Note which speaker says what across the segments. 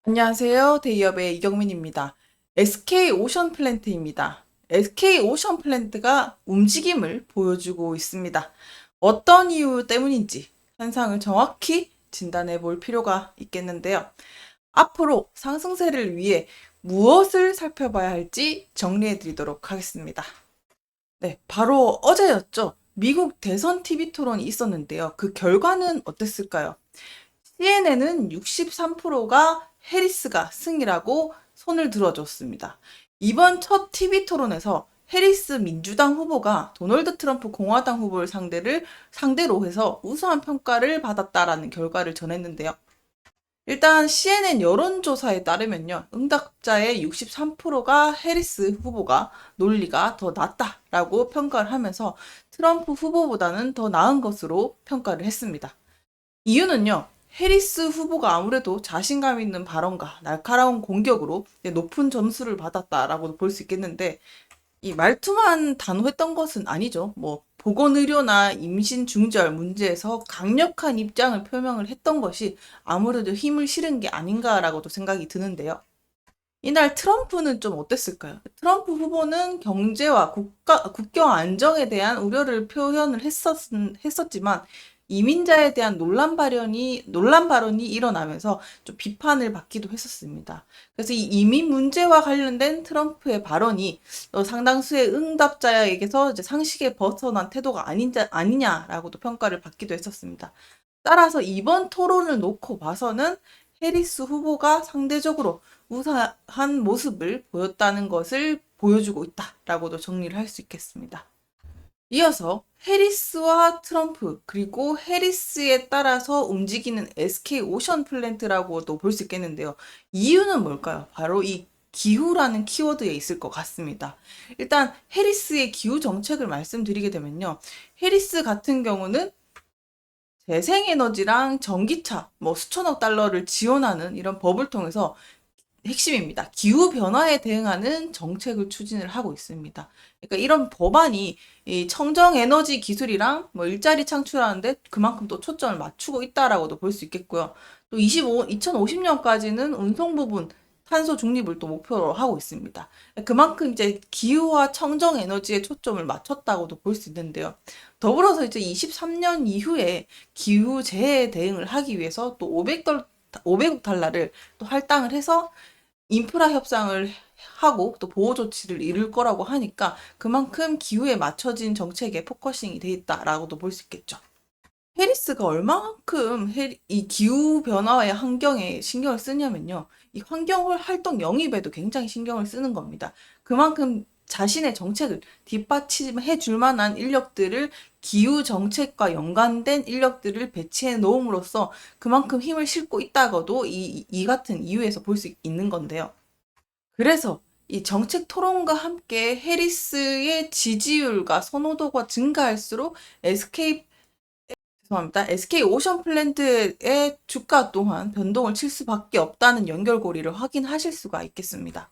Speaker 1: 안녕하세요. 대기업의 이경민입니다. SK 오션플랜트입니다. SK 오션플랜트가 움직임을 보여주고 있습니다. 어떤 이유 때문인지 현상을 정확히 진단해 볼 필요가 있겠는데요. 앞으로 상승세를 위해 무엇을 살펴봐야 할지 정리해 드리도록 하겠습니다. 네, 바로 어제였죠. 미국 대선 TV 토론이 있었는데요. 그 결과는 어땠을까요? CNN은 63%가 해리스가 승이라고 손을 들어줬습니다. 이번 첫 TV 토론에서 해리스 민주당 후보가 도널드 트럼프 공화당 후보를 상대로 해서 우수한 평가를 받았다라는 결과를 전했는데요. 일단 CNN 여론조사에 따르면요. 응답자의 63%가 해리스 후보가 논리가 더 낫다라고 평가를 하면서 트럼프 후보보다는 더 나은 것으로 평가를 했습니다. 이유는요. 해리스 후보가 아무래도 자신감 있는 발언과 날카로운 공격으로 높은 점수를 받았다라고 볼 수 있겠는데, 이 말투만 단호했던 것은 아니죠. 뭐 보건의료나 임신 중절 문제에서 강력한 입장을 표명을 했던 것이 아무래도 힘을 실은 게 아닌가라고도 생각이 드는데요. 이날 트럼프는 좀 어땠을까요? 트럼프 후보는 경제와 국경 안정에 대한 우려를 표현을 했었지만 이민자에 대한 논란 발언이 일어나면서 좀 비판을 받기도 했었습니다. 그래서 이 이민 문제와 관련된 트럼프의 발언이 상당수의 응답자에게서 이제 상식에 벗어난 태도가 아니냐라고도 평가를 받기도 했었습니다. 따라서 이번 토론을 놓고 봐서는 해리스 후보가 상대적으로 우세한 모습을 보였다는 것을 보여주고 있다라고도 정리를 할 수 있겠습니다. 이어서 해리스와 트럼프 그리고 해리스에 따라서 움직이는 SK 오션 플랜트라고도 볼 수 있겠는데요. 이유는 뭘까요? 바로 이 기후라는 키워드에 있을 것 같습니다. 일단 해리스의 기후 정책을 말씀드리게 되면요. 해리스 같은 경우는 재생에너지랑 전기차, 뭐 수천억 달러를 지원하는 이런 법을 통해서 핵심입니다. 기후변화에 대응하는 정책을 추진을 하고 있습니다. 그러니까 이런 법안이 이 청정에너지 기술이랑 뭐 일자리 창출하는데 그만큼 또 초점을 맞추고 있다라고도 볼 수 있겠고요. 또 2050년까지는 운송 부분 탄소 중립을 또 목표로 하고 있습니다. 그만큼 이제 기후와 청정 에너지에 초점을 맞췄다고도 볼 수 있는데요. 더불어서 이제 23년 이후에 기후 재해에 대응을 하기 위해서 또 500억 달러를 또 할당을 해서 인프라 협상을 하고 또 보호 조치를 이룰 거라고 하니까 그만큼 기후에 맞춰진 정책에 포커싱이 돼 있다라고도 볼 수 있겠죠. 해리스가 얼마만큼 이 기후 변화의 환경에 신경을 쓰냐면요. 이 환경 활동 영입에도 굉장히 신경을 쓰는 겁니다. 그만큼 자신의 정책을 뒷받침해 줄 만한 인력들을 기후 정책과 연관된 인력들을 배치해 놓음으로써 그만큼 힘을 싣고 있다고도 이 같은 이유에서 볼 수 있는 건데요. 그래서 이 정책 토론과 함께 해리스의 지지율과 선호도가 증가할수록 SK 오션 플랜트의 주가 또한 변동을 칠 수밖에 없다는 연결고리를 확인하실 수가 있겠습니다.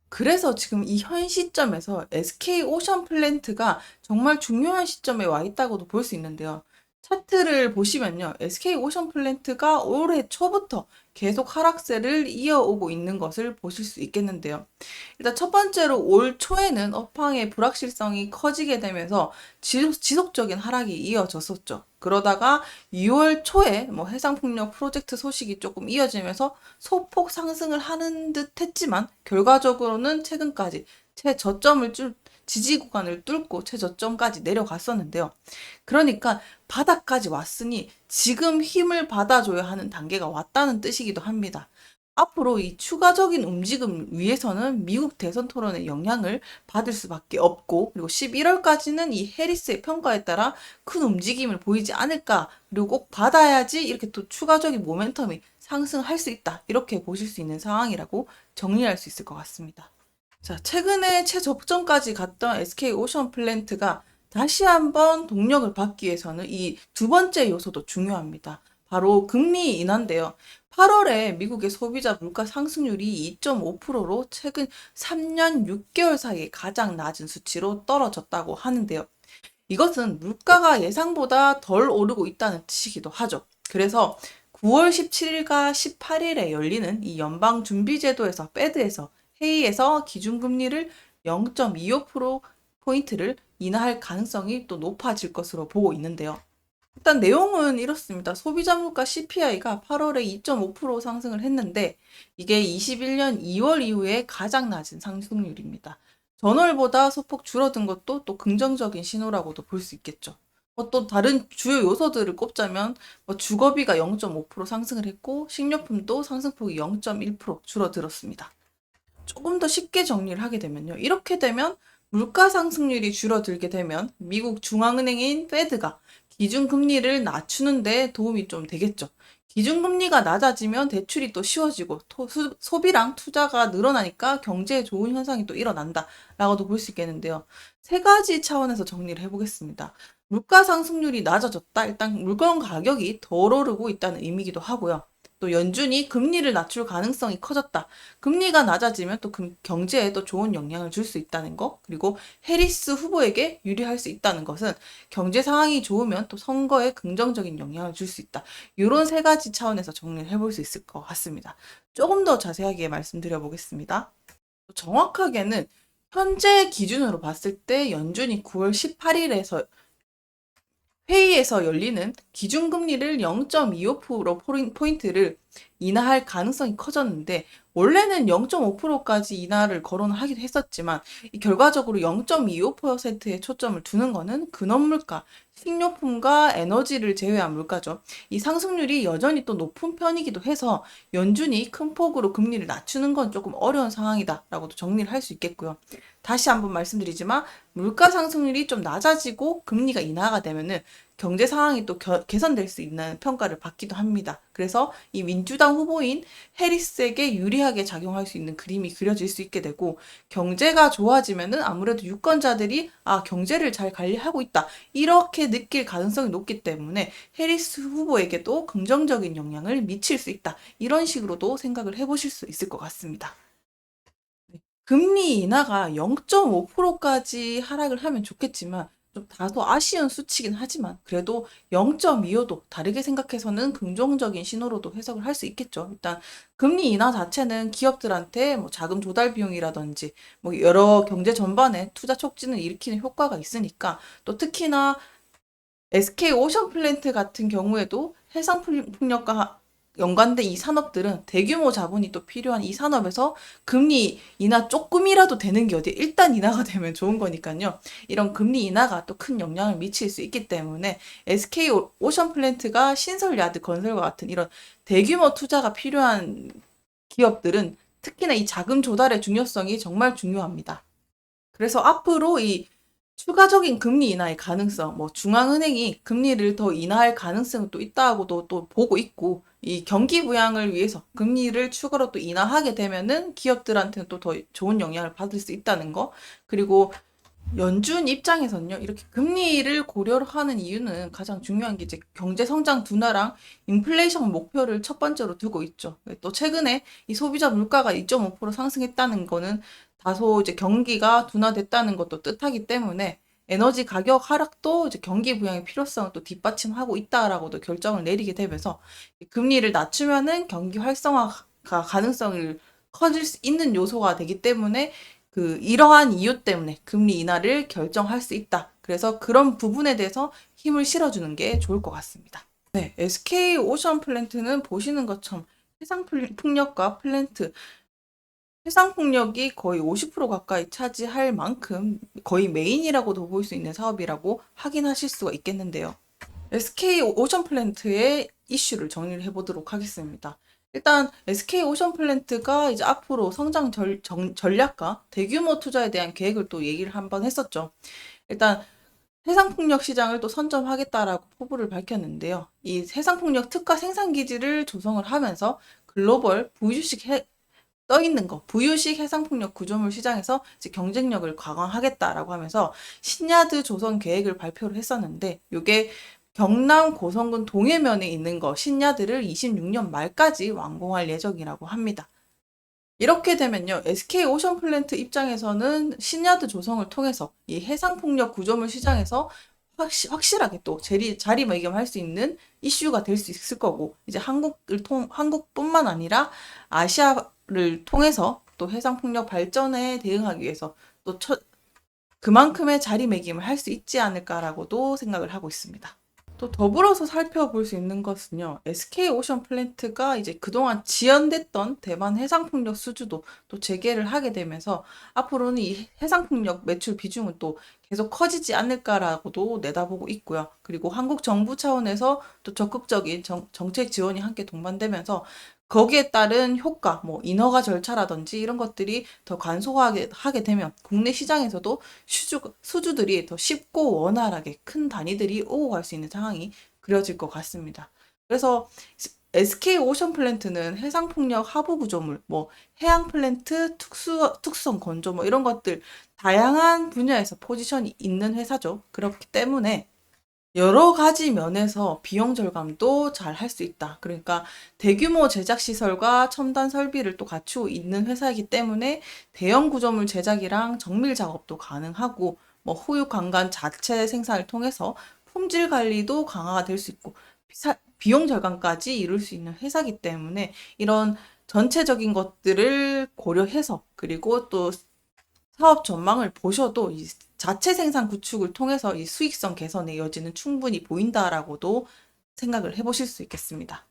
Speaker 1: 그래서 지금 이 현 시점에서 SK 오션 플랜트가 정말 중요한 시점에 와 있다고도 볼 수 있는데요. 차트를 보시면요. SK 오션 플랜트가 올해 초부터 계속 하락세를 이어오고 있는 것을 보실 수 있겠는데요. 일단 첫 번째로 올 초에는 업황의 불확실성이 커지게 되면서 지속적인 하락이 이어졌었죠. 그러다가 6월 초에 뭐 해상풍력 프로젝트 소식이 조금 이어지면서 소폭 상승을 하는 듯 했지만 결과적으로는 최근까지 지지 구간을 뚫고 최저점까지 내려갔었는데요. 그러니까 바닥까지 왔으니 지금 힘을 받아줘야 하는 단계가 왔다는 뜻이기도 합니다. 앞으로 이 추가적인 움직임 위해서는 미국 대선 토론의 영향을 받을 수밖에 없고, 그리고 11월까지는 이 해리스의 평가에 따라 큰 움직임을 보이지 않을까, 그리고 꼭 받아야지 이렇게 또 추가적인 모멘텀이 상승할 수 있다. 이렇게 보실 수 있는 상황이라고 정리할 수 있을 것 같습니다. 자, 최근에 최저점까지 갔던 SK 오션 플랜트가 다시 한번 동력을 받기 위해서는 이 두 번째 요소도 중요합니다. 바로 금리 인하인데요. 8월에 미국의 소비자 물가 상승률이 2.5%로 최근 3년 6개월 사이에 가장 낮은 수치로 떨어졌다고 하는데요. 이것은 물가가 예상보다 덜 오르고 있다는 뜻이기도 하죠. 그래서 9월 17일과 18일에 열리는 이 연방준비제도에서 페드에서 회의에서 기준금리를 0.25%포인트를 인하할 가능성이 또 높아질 것으로 보고 있는데요. 일단 내용은 이렇습니다. 소비자 물가 CPI가 8월에 2.5% 상승을 했는데 이게 21년 2월 이후에 가장 낮은 상승률입니다. 전월보다 소폭 줄어든 것도 또 긍정적인 신호라고도 볼 수 있겠죠. 또 다른 주요 요소들을 꼽자면 주거비가 0.5% 상승을 했고 식료품도 상승폭이 0.1% 줄어들었습니다. 조금 더 쉽게 정리를 하게 되면요. 이렇게 되면 물가 상승률이 줄어들게 되면 미국 중앙은행인 페드가 기준금리를 낮추는데 도움이 좀 되겠죠. 기준금리가 낮아지면 대출이 또 쉬워지고 소비랑 투자가 늘어나니까 경제에 좋은 현상이 또 일어난다라고도 볼 수 있겠는데요. 세 가지 차원에서 정리를 해보겠습니다. 물가 상승률이 낮아졌다. 일단 물건 가격이 덜 오르고 있다는 의미이기도 하고요. 또 연준이 금리를 낮출 가능성이 커졌다. 금리가 낮아지면 또 경제에 또 좋은 영향을 줄 수 있다는 거, 그리고 해리스 후보에게 유리할 수 있다는 것은 경제 상황이 좋으면 또 선거에 긍정적인 영향을 줄 수 있다. 이런 세 가지 차원에서 정리를 해볼 수 있을 것 같습니다. 조금 더 자세하게 말씀드려 보겠습니다. 정확하게는 현재 기준으로 봤을 때 연준이 9월 18일에서 회의에서 열리는 기준금리를 0.25%포인트를 인하할 가능성이 커졌는데 원래는 0.5%까지 인하를 거론을 하기도 했었지만 결과적으로 0.25%에 초점을 두는 것은 근원물가, 식료품과 에너지를 제외한 물가죠. 이 상승률이 여전히 또 높은 편이기도 해서 연준이 큰 폭으로 금리를 낮추는 건 조금 어려운 상황이다라고도 정리를 할 수 있겠고요. 다시 한번 말씀드리지만 물가 상승률이 좀 낮아지고 금리가 인하가 되면은 경제 상황이 또 개선될 수 있는 평가를 받기도 합니다. 그래서 이 민주당 후보인 해리스에게 유리하게 작용할 수 있는 그림이 그려질 수 있게 되고 경제가 좋아지면은 아무래도 유권자들이 경제를 잘 관리하고 있다 이렇게 느낄 가능성이 높기 때문에 해리스 후보에게도 긍정적인 영향을 미칠 수 있다 이런 식으로도 생각을 해보실 수 있을 것 같습니다. 금리 인하가 0.5%까지 하락을 하면 좋겠지만 좀 다소 아쉬운 수치긴 하지만 그래도 0.25도 다르게 생각해서는 긍정적인 신호로도 해석을 할 수 있겠죠. 일단 금리 인하 자체는 기업들한테 자금 조달 비용이라든지 여러 경제 전반에 투자 촉진을 일으키는 효과가 있으니까 또 특히나 SK 오션플랜트 같은 경우에도 해상 풍력과 연관된 이 산업들은 대규모 자본이 또 필요한 이 산업에서 금리 인하 조금이라도 되는 게 어디 일단 인하가 되면 좋은 거니까요. 이런 금리 인하가 또 큰 영향을 미칠 수 있기 때문에 SK 오션플랜트가 신설 야드 건설과 같은 이런 대규모 투자가 필요한 기업들은 특히나 이 자금 조달의 중요성이 정말 중요합니다. 그래서 앞으로 이 추가적인 금리 인하의 가능성, 중앙은행이 금리를 더 인하할 가능성이 또 있다고도 또 보고 있고, 이 경기 부양을 위해서 금리를 추가로 또 인하하게 되면은 기업들한테는 또 더 좋은 영향을 받을 수 있다는 거. 그리고 연준 입장에서는요, 이렇게 금리를 고려를 하는 이유는 가장 중요한 게 이제 경제 성장 둔화랑 인플레이션 목표를 첫 번째로 두고 있죠. 또 최근에 이 소비자 물가가 2.5% 상승했다는 거는 다소 이제 경기가 둔화됐다는 것도 뜻하기 때문에 에너지 가격 하락도 이제 경기 부양의 필요성을 또 뒷받침하고 있다라고도 결정을 내리게 되면서 금리를 낮추면은 경기 활성화가 가능성을 커질 수 있는 요소가 되기 때문에 이러한 이유 때문에 금리 인하를 결정할 수 있다. 그래서 그런 부분에 대해서 힘을 실어주는 게 좋을 것 같습니다. 네, SK 오션 플랜트는 보시는 것처럼 해상 풍력과 플랜트, 해상 풍력이 거의 50% 가까이 차지할 만큼 거의 메인이라고도 볼 수 있는 사업이라고 확인하실 수가 있겠는데요. SK 오션 플랜트의 이슈를 정리를 해보도록 하겠습니다. 일단 SK 오션 플랜트가 이제 앞으로 성장 전략과 대규모 투자에 대한 계획을 또 얘기를 한번 했었죠. 일단 해상풍력 시장을 또 선점하겠다라고 포부를 밝혔는데요. 이 해상풍력 특화 생산기지를 조성을 하면서 글로벌 떠 있는 거, 부유식 해상풍력 구조물 시장에서 이제 경쟁력을 강화하겠다라고 하면서 신야드 조성 계획을 발표를 했었는데, 이게 경남 고성군 동해면에 있는 거 신야드를 26년 말까지 완공할 예정이라고 합니다. 이렇게 되면요, SK 오션플랜트 입장에서는 신야드 조성을 통해서 이 해상풍력 구조물 시장에서 확실하게 또 자리매김할 수 있는 이슈가 될 수 있을 거고, 이제 한국뿐만 아니라 아시아를 통해서 또 해상폭력 발전에 대응하기 위해서 또 그만큼의 자리매김을 할 수 있지 않을까라고도 생각을 하고 있습니다. 또 더불어서 살펴볼 수 있는 것은요, SK 오션 플랜트가 이제 그동안 지연됐던 대만 해상풍력 수주도 또 재개를 하게 되면서 앞으로는 이 해상풍력 매출 비중은 또 계속 커지지 않을까라고도 내다보고 있고요. 그리고 한국 정부 차원에서 또 적극적인 정책 지원이 함께 동반되면서 거기에 따른 효과, 뭐 인허가 절차라든지 이런 것들이 더 간소화하게 하게 되면 국내 시장에서도 수주들이 더 쉽고 원활하게 큰 단위들이 오고 갈 수 있는 상황이 그려질 것 같습니다. 그래서 SK 오션 플랜트는 해상풍력 하부 구조물, 뭐 해양 플랜트, 특수성 건조 뭐 이런 것들 다양한 분야에서 포지션이 있는 회사죠. 그렇기 때문에 여러 가지 면에서 비용 절감도 잘 할 수 있다. 그러니까 대규모 제작 시설과 첨단 설비를 또 갖추고 있는 회사이기 때문에 대형 구조물 제작이랑 정밀 작업도 가능하고, 뭐 후유 강간 자체 생산을 통해서 품질 관리도 강화가 될 수 있고, 비용 절감까지 이룰 수 있는 회사이기 때문에 이런 전체적인 것들을 고려해서, 그리고 또 사업 전망을 보셔도 이 자체 생산 구축을 통해서 이 수익성 개선의 여지는 충분히 보인다라고도 생각을 해보실 수 있겠습니다.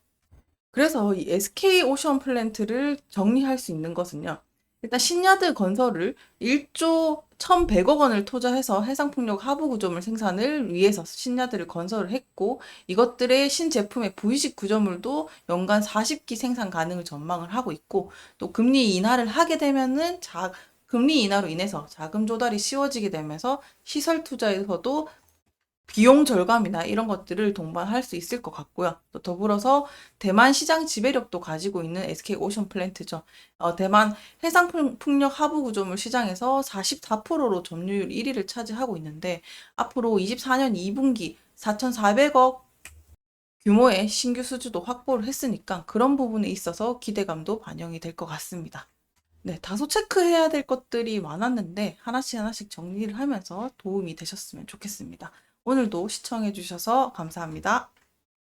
Speaker 1: 그래서 이 SK 오션 플랜트를 정리할 수 있는 것은요, 일단 신야드 건설을 1조 1,100억 원을 투자해서 해상풍력 하부 구조물 생산을 위해서 신야드를 건설을 했고, 이것들의 신제품의 V식 구조물도 연간 40기 생산 가능을 전망을 하고 있고, 또 금리 인하를 하게 되면은 금리 인하로 인해서 자금 조달이 쉬워지게 되면서 시설 투자에서도 비용 절감이나 이런 것들을 동반할 수 있을 것 같고요. 또 더불어서 대만 시장 지배력도 가지고 있는 SK 오션 플랜트죠. 대만 해상풍력 하부 구조물 시장에서 44%로 점유율 1위를 차지하고 있는데, 앞으로 24년 2분기 4,400억 규모의 신규 수주도 확보를 했으니까 그런 부분에 있어서 기대감도 반영이 될 것 같습니다. 네, 다소 체크해야 될 것들이 많았는데 하나씩 정리를 하면서 도움이 되셨으면 좋겠습니다. 오늘도 시청해 주셔서 감사합니다.